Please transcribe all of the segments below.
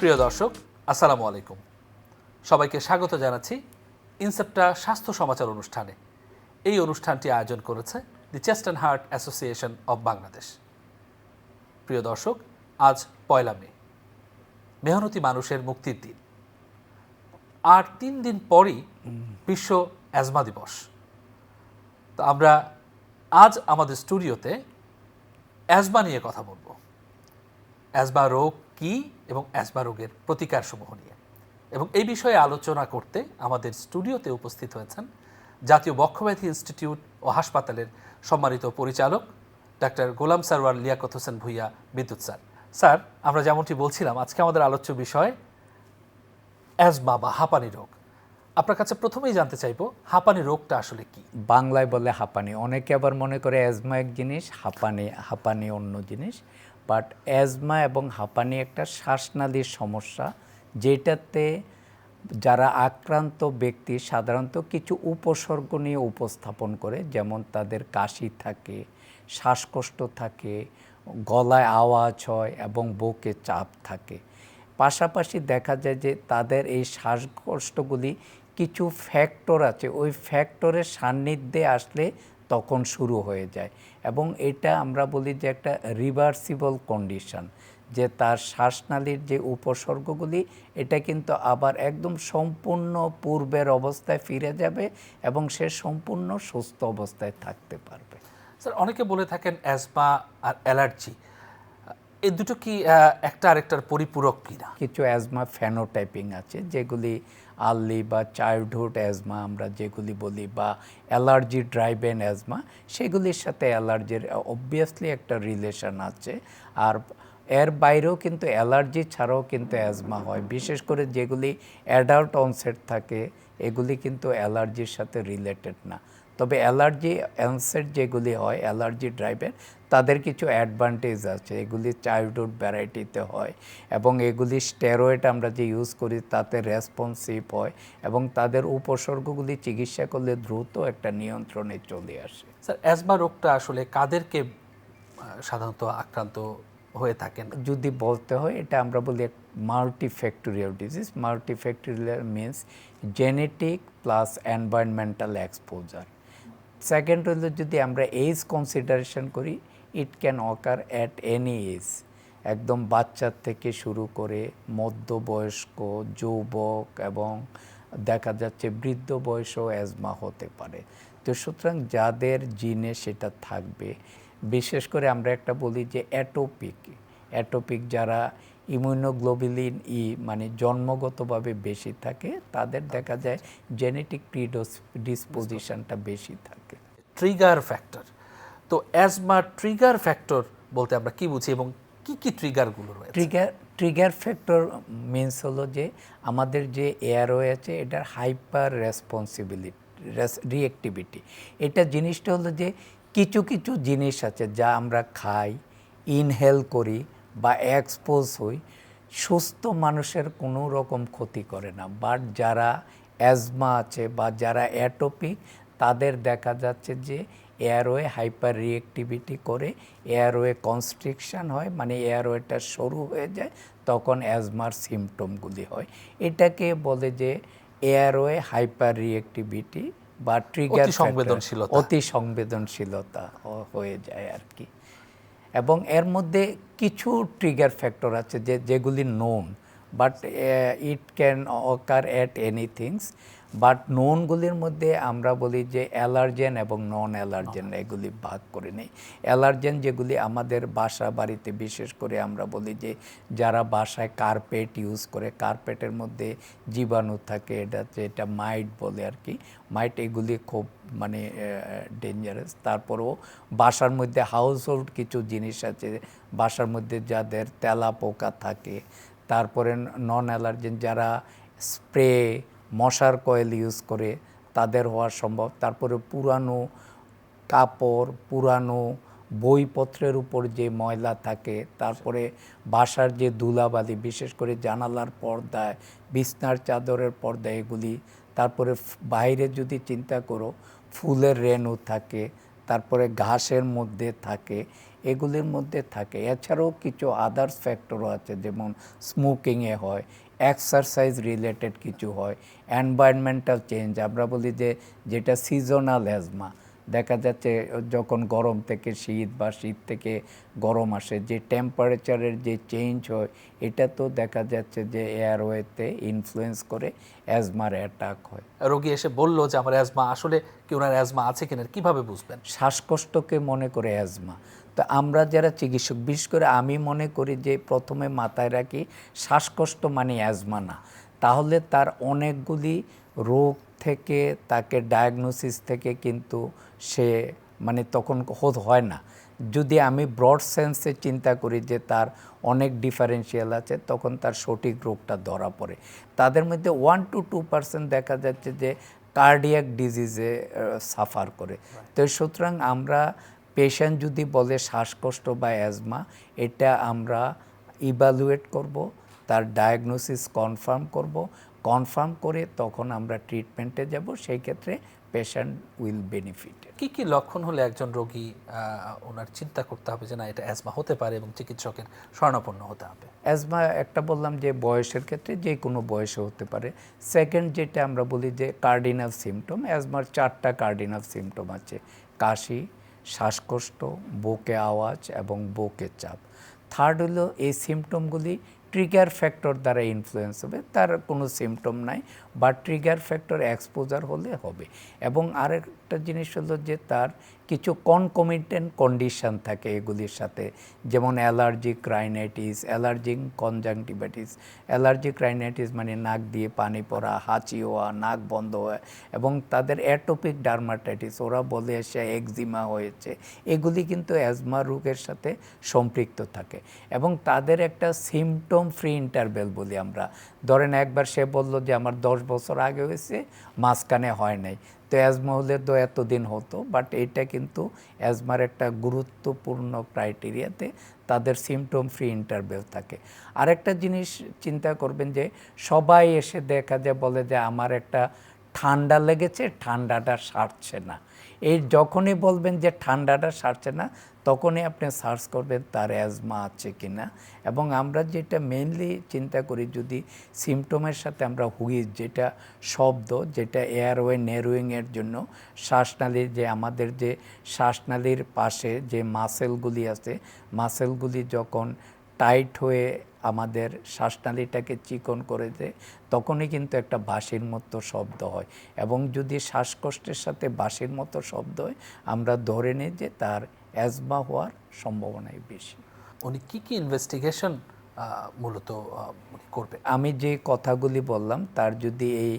প্রিয় দর্শক, আসসালামু আলাইকুম। সবাইকে স্বাগত জানাচ্ছি ইনসেপ্টা স্বাস্থ্য সমাচার অনুষ্ঠানে। এই অনুষ্ঠানটি আয়োজন করেছে দি chest and heart association of Bangladesh. প্রিয় দর্শক, আজ 1 মে, মেহনতি মানুষের মুক্তির দিন। আর 3 দিন পরই বিশ্ব অ্যাজমা দিবস। তো আমরা আজ আমাদের স্টুডিওতে অ্যাজমা নিয়ে কথা বলবো। অ্যাজমা রোগ কী এবং অ্যাজমা রোগের প্রতিকারসমূহ নিয়ে, এবং এই বিষয়ে আলোচনা করতে আমাদের স্টুডিওতে উপস্থিত হয়েছেন জাতীয় বক্ষব্যাধি ইনস্টিটিউট ও হাসপাতালের সম্মানিত পরিচালক ডাক্তার গোলাম সারওয়ার লিয়াকত হোসেন ভূঁইয়া বিদ্যুৎ স্যার। স্যার, আমরা যেমনটি বলছিলাম, আজকে আমাদের আলোচ্য বিষয় অ্যাজমা বা হাঁপানি রোগ। আপনার কাছে প্রথমেই জানতে চাইব, হাঁপানি রোগটা আসলে কি? বাংলায় বলে হাঁপানি, অনেকে আবার মনে করে অ্যাজমা এক জিনিস, হাঁপানি অন্য জিনিস। বাট অ্যাজমা এবং হাঁপানি একটা শ্বাসনালীর সমস্যা, যেটাতে যারা আক্রান্ত ব্যক্তি সাধারণত কিছু উপসর্গ নিয়ে উপস্থাপন করে, যেমন তাদের কাশি থাকে, শ্বাসকষ্ট থাকে, গলায় আওয়াজ হয় এবং বুকে চাপ থাকে। পাশাপাশি দেখা যায় যে তাদের এই শ্বাসকষ্টগুলি কিছু ফ্যাক্টর আছে, ওই ফ্যাক্টরের সান্নিধ্যে আসলে তখন শুরু হয়ে যায়, এবং এটা আমরা বলি যে একটা রিভার্সিবল কন্ডিশন, যে তার শ্বাসনালীর যে উপসর্গগুলি এটা কিন্তু আবার একদম সম্পূর্ণ পূর্বের অবস্থায় ফিরে যাবে এবং সে সম্পূর্ণ সুস্থ অবস্থায় থাকতে পারবে। স্যার, অনেকে বলে থাকেন অ্যাজমা আর অ্যালার্জি, এই দুটো কি একটা আরেকটার পরিপূরক কিনা? কিছু অ্যাজমা ফেনোটাইপিং আছে, যেগুলি আর্লি বা চাইল্ডহুড অ্যাজমা আমরা যেগুলি বলি, বা অ্যালার্জি ড্রাইভেন অ্যাজমা, সেগুলির সাথে অ্যালার্জির অবভিয়াসলি একটা রিলেশন আছে। আর এর বাইরেও কিন্তু অ্যালার্জি ছাড়াও কিন্তু অ্যাজমা হয়, বিশেষ করে যেগুলি অ্যাডাল্ট অনসেট থাকে, এগুলি কিন্তু অ্যালার্জির সাথে রিলেটেড না। তবে অ্যালার্জি অনসেট যেগুলি হয় অ্যালার্জি ড্রাইভের, তাদের কিছু অ্যাডভান্টেজ আছে। এগুলি চাইল্ডহুড ভ্যারাইটিতে হয় এবং এগুলি স্টেরয়েড আমরা যে ইউজ করি তাতে রেসপন্সিভ হয়, এবং তাদের উপসর্গগুলি চিকিৎসা করলে দ্রুত একটা নিয়ন্ত্রণে চলে আসে। স্যার, অ্যাজমা রোগটা আসলে কাদেরকে সাধারণত আক্রান্ত হয়ে থাকেন? যদি বলতে হয়, এটা আমরা বলি multifactorial disease. Multifactorial means genetic plus environmental exposure. Second হলো, যদি আমরা এজ কনসিডারেশন করি, it can occur at any age, একদম বাচ্চার থেকে শুরু করে মধ্যবয়স্ক, যুবক এবং দেখা যাচ্ছে বৃদ্ধ বয়সেও অ্যাজমা হতে পারে। তো সুতরাং যাদের জিনে সেটা থাকবে, বিশেষ করে আমরা একটা বলি যে অ্যাটোপিক যারা ইমিউনোগ্লোবুলিন মানে জন্মগতভাবে বেশি থাকে, তাদের দেখা যায় জেনেটিক প্রিডিসপোজিশনটা বেশি থাকে। ট্রিগার ফ্যাক্টর, তো অ্যাজমা ট্রিগার ফ্যাক্টর বলতে আমরা কি বুঝি এবং কি কি ট্রিগারগুলো রয়েছে? ট্রিগার ফ্যাক্টর মিনস হলো যে আমাদের যে এয়ারওয়ে আছে এটার হাইপার রিঅ্যাক্টিভিটি। এটা জিনিসটা হলো যে কিছু কিছু জিনিস আছে যা আমরা খাই, ইনহেল করি বা এক্সপোজ হই, সুস্থ মানুষের কোনো রকম ক্ষতি করে না। বাট যারা অ্যাজমা আছে বা যারা অ্যাটোপিক, তাদের দেখা যাচ্ছে যে এয়ারওয়ে হাইপার রিঅ্যাক্টিভিটি করে, এয়ারওয়ে কনস্ট্রিকশন হয়, মানে এয়ারওয়েটা সরু হয়ে যায়, তখন অ্যাজমার সিমটমগুলি হয়। এটাকে বলে যে এয়ারওয়ে হাইপার রিঅ্যাক্টিভিটি বা ট্রিগার অতি সংবেদনশীলতা হয়ে যায় আর কি। এবং এর মধ্যে কিছু ট্রিগার ফ্যাক্টর আছে যেগুলি known, but it can occur at anythings. But নোনগুলির মধ্যে আমরা বলি যে অ্যালার্জেন এবং নন অ্যালার্জেন, এগুলি ভাগ করে নেই। অ্যালার্জেন যেগুলি আমাদের বাসা বাড়িতে, বিশেষ করে আমরা বলি যে যারা বাসায় কার্পেট ইউজ করে, কার্পেটের মধ্যে জীবাণু থাকে, এটা মাইট বলে আর কি। মাইট এগুলি খুব মানে ডেঞ্জারাস। তারপরেও বাসার মধ্যে হাউস হোল্ড কিছু জিনিস আছে, বাসার মধ্যে যাদের তেলা পোকা থাকে। তারপরে নন অ্যালার্জেন যারা স্প্রে, মশার কয়েল ইউজ করে, তাদের হওয়া সম্ভব। তারপরে পুরানো কাপড়, পুরানো বইপত্রের উপর যে ময়লা থাকে, তারপরে বাসার যে ধুলাবালি, বিশেষ করে জানালার পর্দায়, বিছনার চাদরের পর্দায় এগুলি। তারপরে বাইরে যদি চিন্তা করো, ফুলের রেণু থাকে, তারপরে ঘাসের মধ্যে থাকে, এগুলির মধ্যে থাকে। এছাড়াও কিছু আদার্স ফ্যাক্টরও আছে, যেমন স্মোকিংয়ে হয়, এক্সারসাইজ রিলেটেড কিছু হয়, এনভায়রনমেন্টাল চেঞ্জ, আমরা বলি যে যেটা সিজনাল অ্যাজমা, দেখা যাচ্ছে যখন গরম থেকে শীত বা শীত থেকে গরম আসে, যে টেম্পারেচারের যে চেঞ্জ হয়, এটা তো দেখা যাচ্ছে যে এয়ারওয়েতে ইনফ্লুয়েন্স করে অ্যাজমার অ্যাটাক হয়। রোগী এসে বলল যে আমার অ্যাজমা, আসলে কি ওনার অ্যাজমা আছে কিনা কিভাবে বুঝবেন? শ্বাসকষ্টকে মনে করে অ্যাজমা। তো আমরা যারা চিকিৎসক, বিশেষ করে আমি মনে করি যে প্রথমে মাথায় রাখি শ্বাসকষ্ট মানে অ্যাজমা না, তাহলে তার অনেকগুলি রোগ থেকে তাকে ডায়াগনোসিস থেকে কিন্তু সে মানে তখন হয় না। যদি আমি ব্রড সেন্সে চিন্তা করি যে তার অনেক ডিফারেন্সিয়াল আছে, তখন তার সঠিক রোগটা ধরা পড়ে। তাদের মধ্যে 1-2% দেখা যাচ্ছে যে কার্ডিয়াক ডিজিজে সাফার করে। তো সুতরাং আমরা পেশেন্ট যদি বলে শ্বাসকষ্ট বা অ্যাজমা, এটা আমরা ইভ্যালুয়েট করব, তার ডায়াগনোসিস কনফার্ম করে তখন আমরা ট্রিটমেন্টে যাব। সেই ক্ষেত্রে পেশেন্ট উইল বেনিফিট। কি কি লক্ষণ হলে একজন রোগী ওনার চিন্তা করতে হবে যে না এটা অ্যাজমা হতে পারে এবং চিকিৎসকের শরণাপন্ন হতে হবে? অ্যাজমা একটা বললাম যে বয়সের ক্ষেত্রে যে কোনো বয়সে হতে পারে। সেকেন্ড যেটা আমরা বলি যে কার্ডিনাল সিমটম, অ্যাজমার 4টা কার্ডিনাল সিমটম আছে: কাশি, শ্বাসকষ্ট, বুকে আওয়াজ এবং বুকে চাপ। থার্ড হলো এই সিমটমগুলি ট্রিগার ফ্যাক্টর দ্বারা ইনফ্লুয়েন্স হবে, তার কোনো সিমটম নাই, বা ট্রিগার ফ্যাক্টর এক্সপোজার হলে হবে। এবং আরেকটা জিনিস হলো যে তার কিছু কনকমিটেন্ট কন্ডিশন থাকে এগুলির সাথে, যেমন allergic rhinitis, allergic conjunctivitis. Allergic rhinitis মানে নাক দিয়ে পানি পড়া, হাঁচি হওয়া, নাক বন্ধ হওয়া, এবং তাদের অ্যাটোপিক ডার্মাটাইটিস, ওরা বলে এসে একজিমা হয়েছে। এগুলি কিন্তু অ্যাজমা রোগের সাথে সম্পৃক্ত থাকে। এবং তাদের একটা সিমটম ফ্রি ইন্টারভেল বলি আমরা। ধরেন একবার সে বলল যে আমার 10 বছর আগে হয়েছে, মাঝখানে হয় নাই, তো অ্যাজমা হলে তো এতদিন হতো। বাট এটা কিন্তু অ্যাজমার একটা গুরুত্বপূর্ণ ক্রাইটেরিয়াতে তাদের সিমটম ফ্রি ইন্টারভেল থাকে। আরেকটা জিনিস চিন্তা করবেন যে সবাই এসে দেখা যায় বলে যে আমার একটা ঠান্ডা লেগেছে, ঠান্ডাটা সারছে না। এই যখনই বলবেন যে ঠান্ডাটা সারছে না, তখনই আপনি সার্চ করবেন তার অ্যাজমা আছে কি না। এবং আমরা যেটা মেইনলি চিন্তা করি, যদি সিমটমের সাথে আমরা হুইজ, যেটা শব্দ, যেটা এয়ারওয়ে নেরোয়িংয়ের জন্য শ্বাসনালীর যে আমাদের যে শ্বাসনালীর পাশে যে মাসেলগুলি আছে, মাসেলগুলি যখন টাইট হয়ে আমাদের শ্বাসনালীটাকে চিকন করে দেয়, তখনই কিন্তু একটা বাঁশির মতো শব্দ হয়। এবং যদি শ্বাসকষ্টের সাথে বাঁশির মতো শব্দ হয়, আমরা ধরে নিই যে তার অ্যাজমা হওয়ার সম্ভাবনাই বেশি। উনি কি কি ইনভেস্টিগেশন মূলত উনি করবেন? আমি যে কথাগুলি বললাম তার যদি এই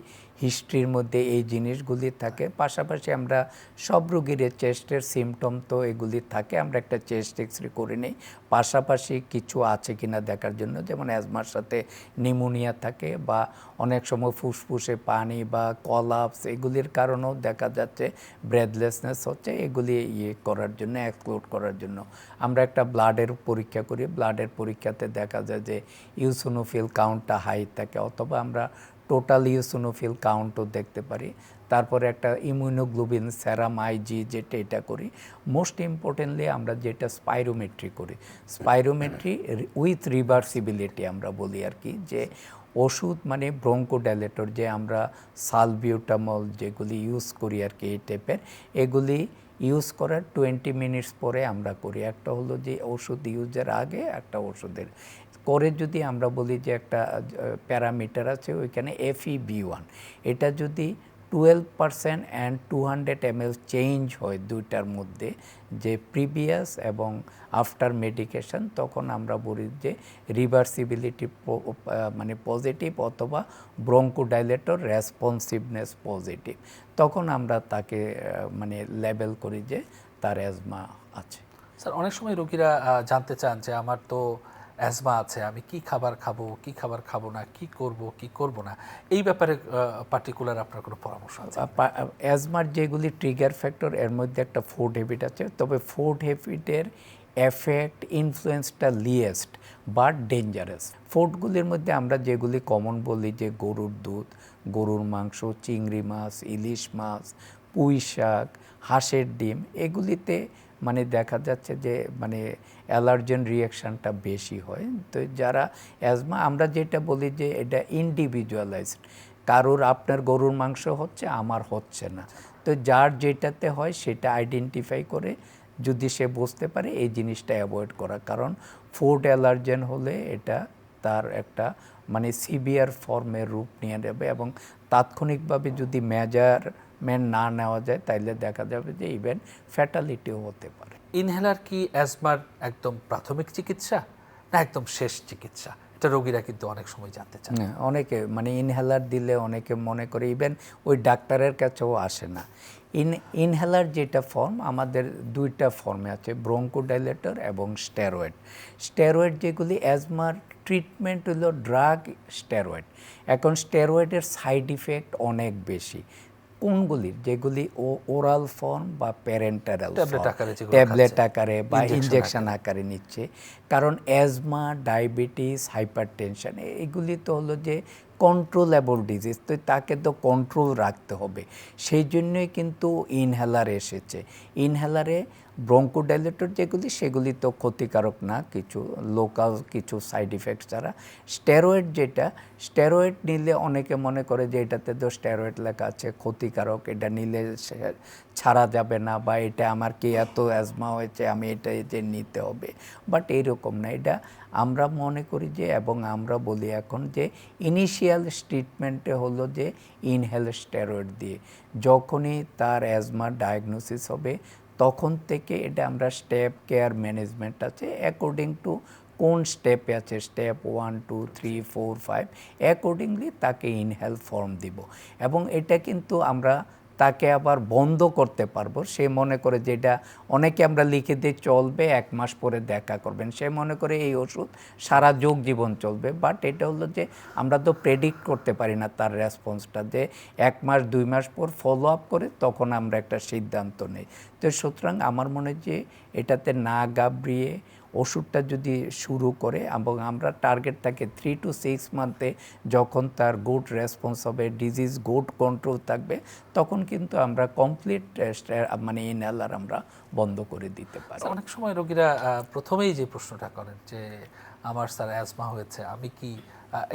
হিস্ট্রির মধ্যে এই জিনিসগুলি থাকে, পাশাপাশি আমরা সব রোগীর চেস্টের সিমটম তো এগুলি থাকে, আমরা একটা চেস্ট এক্সরে করে নিই, পাশাপাশি কিছু আছে কিনা দেখার জন্য। যেমন অ্যাজমার সাথে নিউমোনিয়া থাকে, বা অনেক সময় ফুসফুসে পানি বা কলাপস, এগুলির কারণেও দেখা যাচ্ছে ব্রেথলেসনেস হচ্ছে। এগুলি করার জন্য, এক্সক্লুড করার জন্য আমরা একটা ব্লাডের পরীক্ষা করি। ব্লাডের পরীক্ষাতে দেখা যায় যে ইউসোনোফিল কাউন্টটা হাই থাকে, অথবা আমরা টোটাল ইউসোনোফিল কাউন্টও দেখতে পারি। তারপরে একটা ইমিউনোগ্লোবিন সেরাম আইজি, যেটা এটা করি। মোস্ট ইম্পর্টেন্টলি আমরা যেটা স্পাইরোমেট্রি করি, স্পাইরোমেট্রি উইথ রিভার্সিবিলিটি আমরা বলি আর কি, যে ওষুধ মানে ব্রঙ্কোডাইলেটর, যে আমরা সালবিউটামল যেগুলি ইউজ করি আর কি, এই টাইপের, এগুলি ইউজ করার 20 মিনিটস পরে আমরা করি। একটা হলো যে ওষুধ ইউজের আগে, একটা ওষুধের করে। যদি আমরা বলি যে একটা প্যারামিটার আছে ওইখানে FeV1, এটা যদি 12% অ্যান্ড 200 ml চেঞ্জ হয় দুইটার মধ্যে, যে প্রিভিয়াস এবং আফটার মেডিকেশন, তখন আমরা বলি যে রিভার্সিবিলিটি মানে পজিটিভ, অথবা ব্রঙ্কোডাইলেটর রেসপন্সিভনেস পজিটিভ। তখন আমরা তাকে মানে লেবেল করি যে তার অ্যাজমা আছে। স্যার, অনেক সময় রোগীরা জানতে চান যে আমার তো অ্যাজমা আছে, আমি কি খাবার খাবো, কি খাবার খাবো না, কি করব কি করব না, এই ব্যাপারে পার্টিকুলার আপনার কোনো পরামর্শ আছে? অ্যাজমার যেগুলি ট্রিগার ফ্যাক্টর, এর মধ্যে একটা ফুড হ্যাবিট আছে, তবে ফুড হ্যাবিটের এফেক্ট ইনফ্লুয়েন্সটা লিয়েস্ট বাট ডেঞ্জারাস। ফুডগুলির মধ্যে আমরা যেগুলি কমন বলি, যে গরুর দুধ, গরুর মাংস, চিংড়ি মাছ, ইলিশ মাছ, পুঁই শাক, হাঁসের ডিম, এগুলিতে মানে দেখা যাচ্ছে যে মানে অ্যালার্জেন রিয়াকশানটা বেশি হয়। তো যারা অ্যাজমা, আমরা যেটা বলি যে এটা ইন্ডিভিজুয়ালাইজড, কারোর আপনার গরুর মাংস হচ্ছে, আমার হচ্ছে না। তো যার যেটাতে হয় সেটা আইডেন্টিফাই করে যদি সে বুঝতে পারে, এই জিনিসটা অ্যাভয়েড করা। কারণ ফুড অ্যালার্জেন হলে এটা তার একটা মানে সিভিয়ার ফর্মের রূপ নিয়ে নেবে, এবং তাৎক্ষণিকভাবে যদি মেজারমেন্ট না নেওয়া যায় তাইলে দেখা যাবে যে ইভেন ফ্যাটালিটিও হতে পারে। ইনহেলার কি অ্যাজমার একদম প্রাথমিক চিকিৎসা না একদম শেষ চিকিৎসা? এটা রোগীরা কিন্তু অনেক সময় জানতে চায়। হ্যাঁ, অনেকে মানে ইনহেলার দিলে অনেকে মনে করে ইভেন ওই ডাক্তারের কাছেও আসে না। ইনহেলার যেটা ফর্ম, আমাদের দুইটা ফর্মে আছে, ব্রঙ্কোডাইলেটর এবং স্টেরয়েড। স্টেরয়েড যেগুলি অ্যাজমার ট্রিটমেন্ট হলো ড্রাগ স্টেরয়েড। এখন স্টেরয়েডের সাইড ইফেক্ট অনেক বেশি। কোনগুলির? যেগুলি ওরাল ফর্ম বা প্যারেন্টারাল ট্যাবলেট আকারে বা ইনজেকশন আকারে নিচ্ছে। কারণ অ্যাজমা, ডায়াবেটিস, হাইপারটেনশন এগুলি তো হলো যে কন্ট্রোলেবল ডিজিজ, তো তাকে তো কন্ট্রোল রাখতে হবে। সেই জন্যই কিন্তু ইনহেলার এসেছে। ইনহেলারে ব্রঙ্কোডাইলেটর যেগুলি সেগুলি তো ক্ষতিকারক না, কিছু লোকাল কিছু সাইড ইফেক্ট ছাড়া। স্টেরয়েড যেটা, স্টেরয়েড নিলে অনেকে মনে করে যে এটাতে তো স্টেরয়েড লেখা আছে, ক্ষতিকারক, এটা নিলে ছাড়া যাবে না, বা এটা আমার কি এত অ্যাজমা হয়েছে আমি এটা যে নিতে হবে। বাট এইরকম না, এটা আমরা মনে করি যে, এবং আমরা বলি এখন যে ইনিশিয়াল ট্রিটমেন্টে হলো যে ইনহেল স্টেরয়েড দিয়ে। যখনই তার অ্যাজমার ডায়াগনোসিস হবে তখন থেকে এটা আমরা স্টেপ কেয়ার ম্যানেজমেন্ট আছে, অ্যাকর্ডিং টু কোন স্টেপে আছে, স্টেপ 1, 2, 3, 4, 5, অ্যাকর্ডিংলি তাকে ইনহেল ফর্ম দিব। এবং এটা কিন্তু আমরা তাকে আবার বন্ধ করতে পারবো। সে মনে করে যে এটা অনেকে আমরা লিখে দিয়ে চলবে, 1 মাস পরে দেখা করবেন, সে মনে করে এই ওষুধ সারা যোগ জীবন চলবে। বাট এটা হলো যে আমরা তো প্রেডিক্ট করতে পারি না তার রেসপন্সটা, যে 1 মাস 2 মাস পর ফলো আপ করে তখন আমরা একটা সিদ্ধান্ত নেই। তো সুতরাং আমার মনে হয় যে এটাতে না ঘাবড়িয়ে ওষুধটা যদি শুরু করে, এবং আমরা টার্গেট থাকে 3 to 6 মান্থে যখন তার গুড রেসপন্স হবে, ডিজিজ গুড কন্ট্রোল থাকবে, তখন কিন্তু আমরা কমপ্লিট মানে ইনহেলার আমরা বন্ধ করে দিতে পারি। অনেক সময় রোগীরা প্রথমেই যে প্রশ্নটা করেন যে আমার স্যার অ্যাজমা হয়েছে, আমি কি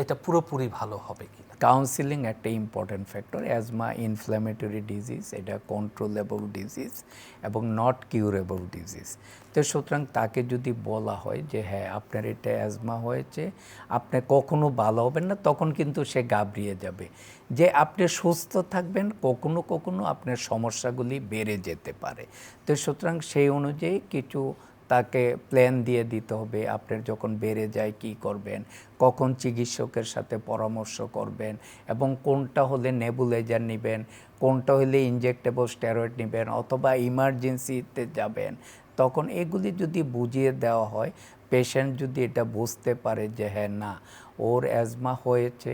এটা পুরোপুরি ভালো হবে কি? কাউন্সিলিং একটা important factor. Asthma inflammatory disease, এটা কন্ট্রোলেবল ডিজিজ এবং নট কিউরেবল ডিজিজ। তো সুতরাং তাকে যদি বলা হয় যে হ্যাঁ আপনার এটা অ্যাজমা হয়েছে, আপনি কখনো ভালো হবেন না, তখন কিন্তু সে ঘাবড়িয়ে যাবে যে আপনি সুস্থ থাকবেন, কখনো কখনো আপনার সমস্যাগুলি বেড়ে যেতে পারে। তো সুতরাং সেই অনুযায়ী কিছু তাকে প্ল্যান দিয়ে দিতে হবে। আপনার যখন বেড়ে যায় কি করবেন, কখন চিকিৎসকের সাথে পরামর্শ করবেন, এবং কোনটা হলে নেবুলাইজার নেবেন, কোনটা হলে ইনজেক্টেবল স্টেরয়েড নেবেন, অথবা ইমার্জেন্সিতে যাবেন। তখন এগুলি যদি বুঝিয়ে দেওয়া হয়, পেশেন্ট যদি এটা বুঝতে পারে যে হ্যাঁ না ওর অ্যাজমা হয়েছে,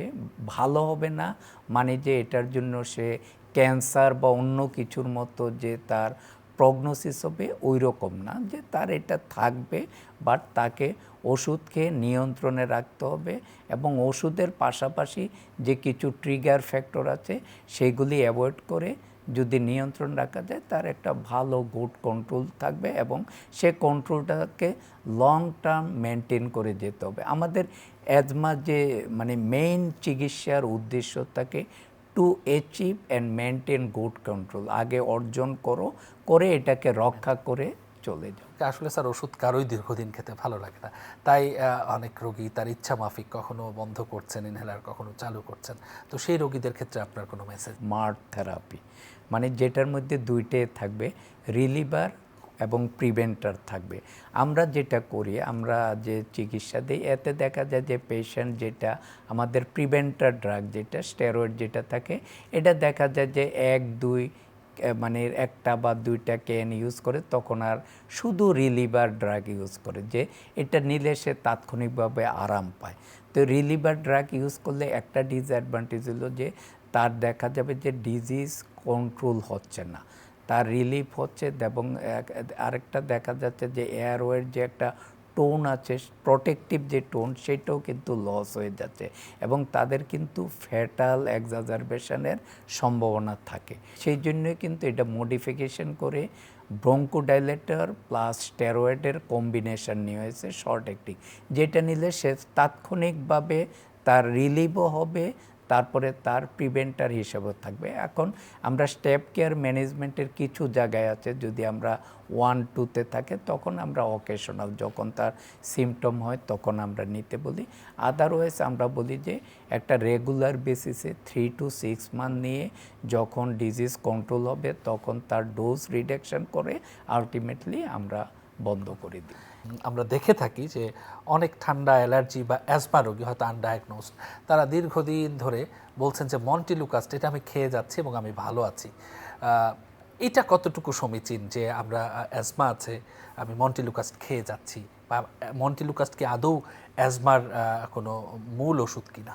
ভালো হবে না মানে যে এটার জন্য সে ক্যান্সার বা অন্য কিছুর মতো যে তার প্রগনোসিস হবে, ওই রকম না, যে তার এটা থাকবে, বাট তাকে ওষুধ খেয়ে নিয়ন্ত্রণে রাখতে হবে। এবং ওষুধের পাশাপাশি যে কিছু ট্রিগার ফ্যাক্টর আছে সেগুলি অ্যাভয়েড করে যদি নিয়ন্ত্রণ রাখা যায়, তার একটা ভালো গুড কন্ট্রোল থাকবে, এবং সে কন্ট্রোলটাকে লং টার্ম মেনটেন করে যেতে হবে। আমাদের অ্যাজমা যে মানে মেইন চিকিৎসার উদ্দেশ্য থাকে to achieve and maintain good control. আগে অর্জন করে এটাকে রক্ষা করে চলে যাও। আসলে স্যার ওষুধ কারোই দীর্ঘদিন খেতে ভালো লাগে না, তাই অনেক রোগী তার ইচ্ছা মাফিক কখনো বন্ধ করছেন ইনহেলার, কখনো চালু করছেন। তো সেই রোগীদের ক্ষেত্রে আপনার কোনো মেসেজ? স্মার্ট থেরাপি মানে যেটার মধ্যে দুইটাই থাকবে, রিলিভার এবং প্রিভেন্টার থাকবে। আমরা যেটা করি, আমরা যে চিকিৎসা দিই, এতে দেখা যায় যে পেশেন্ট যেটা আমাদের প্রিভেন্টার ড্রাগ যেটা স্টেরয়েড যেটা থাকে, এটা দেখা যায় যে 1-2 মানে 1টা বা 2টা ক্যান ইউজ করে, তখন আর শুধু রিলিভার ড্রাগ ইউজ করে, যে এটা নিলে সে তাৎক্ষণিকভাবে আরাম পায়। তো রিলিভার ড্রাগ ইউজ করলে একটা ডিসঅ্যাডভান্টেজ হলো যে তার দেখা যাবে যে ডিজিজ কন্ট্রোল হচ্ছে না, তার রিলিফ হচ্ছে, এবং আরেকটা দেখা যাচ্ছে যে এয়ারওয়ের যে একটা টোন আছে, প্রোটেক্টিভ যে টোন, সেটাও কিন্তু লস হয়ে যাচ্ছে, এবং তাদের কিন্তু ফ্যাটাল এক্সাজারবেশনের সম্ভাবনা থাকে। সেই জন্যই কিন্তু এটা মডিফিকেশন করে ব্রঙ্কোডাইলেটর প্লাস স্টেরয়েডের কম্বিনেশন নিয়ে হয়েছে শর্ট অ্যাক্টিং, যেটা নিলে সে তাৎক্ষণিকভাবে তার রিলিভও হবে, তারপরে তার প্রিভেন্টার হিসেবেও থাকবে। এখন আমরা স্টেপ কেয়ার ম্যানেজমেন্টের কিছু জায়গায় আছে, যদি আমরা 1-2-তে থাকে তখন আমরা অকেশনাল, যখন তার সিমটম হয় তখন আমরা নিতে বলি। আদারওয়াইজ আমরা বলি যে একটা রেগুলার বেসিসে 3 to 6 মান্থ নিয়ে যখন ডিজিজ কন্ট্রোল হবে তখন তার ডোজ রিডাকশন করে আলটিমেটলি আমরা বন্ধ করে দিই। আমরা দেখে থাকি যে অনেক ঠান্ডা অ্যালার্জি বা অ্যাজমা রোগী হয়তো আনডায়াগনোসড, তারা দীর্ঘদিন ধরে বলছেন যে মন্টিলুকাস্ট এটা আমি খেয়ে যাচ্ছি এবং আমি ভালো আছি। এটা কতটুকু সমীচীন যে আমরা অ্যাজমা আছে, আমি মন্টিলুকাস্ট খেয়ে যাচ্ছি, বা মন্টিলুকাস্ট কি আদৌ অ্যাজমার কোনো মূল ওষুধ কিনা?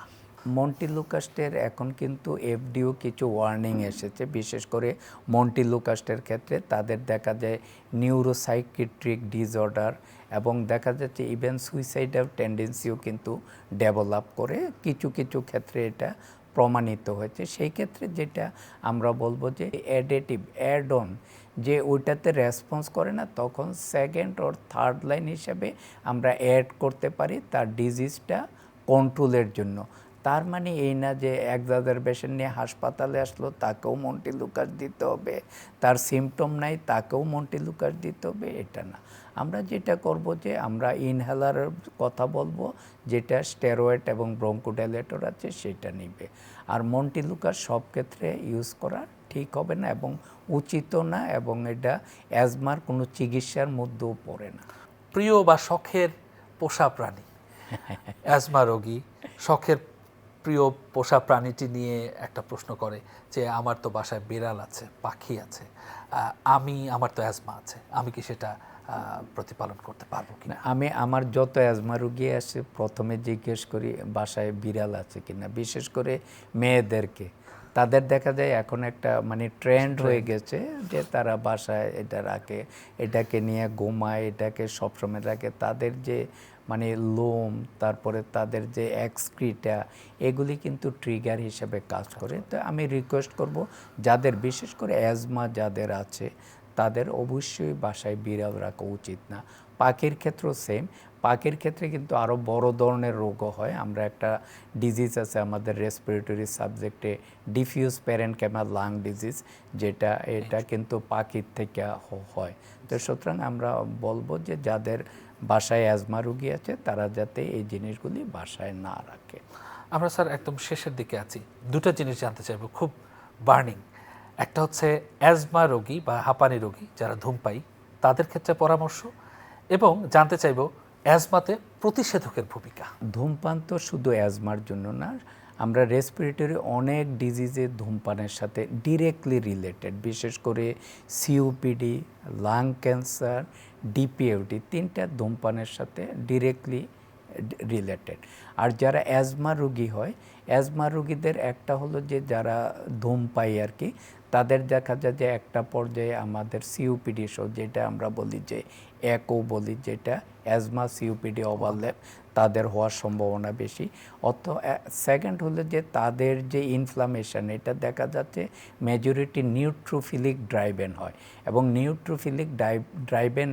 মন্টিলুকাস্টের এখন কিন্তু এফডিও কিছু ওয়ার্নিং এসেছে, বিশেষ করে মন্টিলুকাস্টের ক্ষেত্রে তাদের দেখা যায় নিউরোসাইকিয়াট্রিক ডিসঅর্ডার এবং দেখা যাচ্ছে ইভেন সুইসাইডাল টেন্ডেন্সিও কিন্তু ডেভেলপ করে, কিছু কিছু ক্ষেত্রে এটা প্রমাণিত হয়েছে। সেই ক্ষেত্রে যেটা আমরা বলবো যে অ্যাডেটিভ অ্যাড অন, যে ওইটাতে রেসপন্স করে না, তখন সেকেন্ড ওর থার্ড লাইন হিসেবে আমরা অ্যাড করতে পারি তার ডিজিজটা কন্ট্রোলের জন্য। তার মানে এই না যে এক্সাজারবেশন নিয়ে হাসপাতালে আসলো তাকেও মন্টিলুকাস দিতে হবে, তার সিমটম নাই তাকেও মন্টিলুকাস দিতে হবে, এটা না। আমরা যেটা করব যে আমরা ইনহেলারের কথা বলবো, যেটা স্টেরয়েড এবং ব্রঙ্কোডাইলেটর আছে সেটা নিবে। আর মন্টিলুকাস সব ক্ষেত্রে ইউজ করা ঠিক হবে না এবং উচিতও না, এবং এটা অ্যাজমার কোনো চিকিৎসার মধ্যেও পড়ে না। প্রিয় বা শখের পোষা প্রাণী, অ্যাজমা রোগী শখের প্রিয় পোষা প্রাণীটি নিয়ে একটা প্রশ্ন করে যে আমার তো বাসায় বিড়াল আছে, পাখি আছে, আমার তো অ্যাজমা আছে, আমি কি সেটা প্রতিপালন করতে পারবো কিনা? আমি আমার যত অ্যাজমা রুগী আসে প্রথমে জিজ্ঞেস করি বাসায় বিড়াল আছে কিনা, বিশেষ করে মেয়েদেরকে। তাদের দেখা যায় এখন একটা মানে ট্রেন্ড হয়ে গেছে যে তারা বাসায় এটা রাখে, এটাকে নিয়ে ঘুমায়, এটাকে সবসময় রাখে। তাদের যে মানে লোম, তারপরে তাদের যে এক্সক্রিটা, এগুলি কিন্তু ট্রিগার হিসেবে কাজ করে। তো আমি রিকোয়েস্ট করব যাদের বিশেষ করে অ্যাজমা যাদের আছে তাদের অবশ্যই বাসায় বিড়াল রাখা উচিত না। পাখির ক্ষেত্রেও সেম। পাখির ক্ষেত্রে কিন্তু আরও বড় ধরনের রোগও হয়। আমরা একটা ডিজিজ আছে আমাদের রেসপিরেটরি সাবজেক্টে, ডিফিউজ প্যারেনকাইমাল লাং ডিজিজ, যেটা এটা কিন্তু পাখির থেকে হয়। তো সুতরাং আমরা বলবো যে যাদের বাসায় অ্যাজমা রোগী আছে তারা যাতে এই জিনিসগুলি বাসায় না রাখে। আমরা স্যার একদম শেষের দিকে আছি, দুটো জিনিস জানতে চাইবো খুব বার্নিং। একটা হচ্ছে অ্যাজমা রোগী বা হাঁপানি রোগী যারা ধূমপায়ী, তাদের ক্ষেত্রে পরামর্শ, এবং জানতে চাইবো অ্যাজমাতে প্রতিষেধকের ভূমিকা। ধূমপান তো শুধু অ্যাজমার জন্য না, আমরা রেসপিরেটরি অনেক ডিজিজে ধূমপানের সাথে ডিরেক্টলি রিলেটেড, বিশেষ করে সিওপিডি, লাং ক্যান্সার, ডিপিএউডি, তিনটা ধূমপানের সাথে ডিরেক্টলি রিলেটেড। আর যারা অ্যাজমা রোগী হয়, অ্যাজমা রোগীদের একটা হলো যে যারা ধূমপায়ী আর কি, তাদের দেখা যায় যে একটা পর্যায়ে আমাদের সিওপিডি শো, যেটা আমরা বলি যে একও বলি, যেটা অ্যাজমা সিওপিডি ওভারল্যাপ, তাদের হওয়ার সম্ভাবনা বেশি। সেকেন্ড হলো যে তাদের যে ইনফ্লামেশন, এটা দেখা যাচ্ছে মেজরিটি নিউট্রোফিলিক ড্রাইভেন হয়, এবং নিউট্রোফিলিক ড্রাইভেন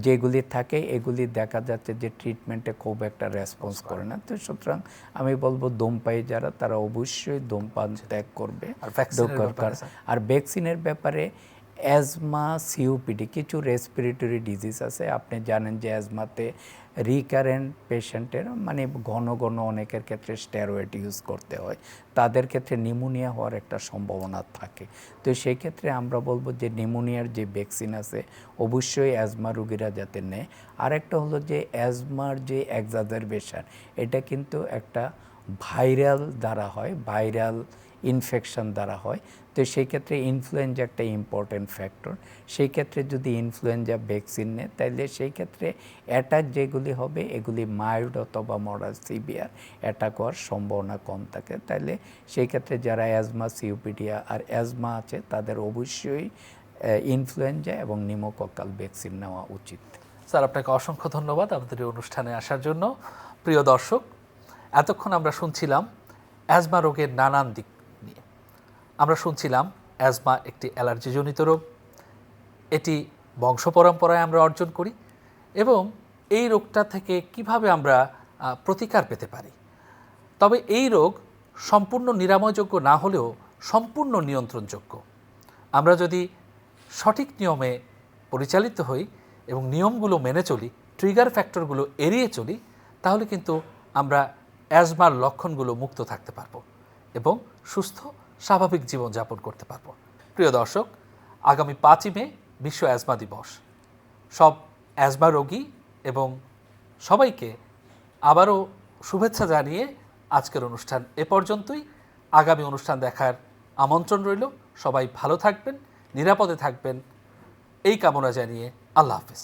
যেগুলি থাকে এগুলি দেখা যাচ্ছে যে ট্রিটমেন্টে খুব একটা রেসপন্স করে না। তো সুতরাং আমি বলবো ধূমপায়ী যারা, তারা অবশ্যই ধূমপান ত্যাগ করবে। আর ভ্যাকসিনের ব্যাপারে অ্যাজমা, সিওপিডি, কিছু রেসপিরেটরি ডিজিজ আছে। আপনি জানেন যে অ্যাজমাতে রিকারেন্ট পেশেন্টের মানে ঘন ঘন অনেকের ক্ষেত্রে স্টেরয়েড ইউজ করতে হয়, তাদের ক্ষেত্রে নিউমোনিয়া হওয়ার একটা সম্ভাবনা থাকে। তো সেই ক্ষেত্রে আমরা বলবো যে নিউমোনিয়ার যে ভ্যাকসিন আছে অবশ্যই অ্যাজমা রোগীরা যাতে নেয়। আরেকটা হলো যে অ্যাজমার যে এক্সাজারবেশন, এটা কিন্তু একটা ভাইরাল দ্বারা হয়, ভাইরাল ইনফেকশন দ্বারা হয়। তো সেই ক্ষেত্রে ইনফ্লুয়েঞ্জা একটা ইম্পর্টেন্ট ফ্যাক্টর। সেই ক্ষেত্রে যদি ইনফ্লুয়েঞ্জা ভ্যাকসিন নেয় তাইলে সেই ক্ষেত্রে অ্যাটাক যেগুলি হবে এগুলি মাইল্ড অথবা মডারেট সিভিয়ার অ্যাটাক হওয়ার সম্ভাবনা কম থাকে। তাইলে সেই ক্ষেত্রে যারা অ্যাজমা, সিওপিডিয়া আর অ্যাজমা আছে তাদের অবশ্যই ইনফ্লুয়েঞ্জা এবং নিউমোকক্কাল ভ্যাকসিন নেওয়া উচিত। স্যার আপনাকে অসংখ্য ধন্যবাদ আমাদের এই অনুষ্ঠানে আসার জন্য। প্রিয় দর্শক, এতক্ষণ আমরা শুনছিলাম অ্যাজমা রোগের নানান দিক নিয়ে। আমরা শুনছিলাম অ্যাজমা একটি অ্যালার্জিজনিত রোগ, এটি বংশ পরম্পরায় আমরা অর্জন করি এবং এই রোগটা থেকে কিভাবে আমরা প্রতিকার পেতে পারি। তবে এই রোগ সম্পূর্ণ নিরাময়যোগ্য না হলেও সম্পূর্ণ নিয়ন্ত্রণযোগ্য। আমরা যদি সঠিক নিয়মে পরিচালিত হই এবং নিয়মগুলো মেনে চলি, ট্রিগার ফ্যাক্টরগুলো এড়িয়ে চলি, তাহলে কিন্তু আমরা অ্যাজমার লক্ষণগুলো মুক্ত থাকতে পারবো এবং সুস্থ স্বাভাবিক জীবনযাপন করতে পারবো। প্রিয় দর্শক, আগামী 5ই মে বিশ্ব অ্যাজমা দিবস। সব অ্যাজমা রোগী এবং সবাইকে আবারও শুভেচ্ছা জানিয়ে আজকের অনুষ্ঠান এ পর্যন্তই। আগামী অনুষ্ঠান দেখার আমন্ত্রণ রইল। সবাই ভালো থাকবেন, নিরাপদে থাকবেন, এই কামনা জানিয়ে আল্লাহ হাফেজ।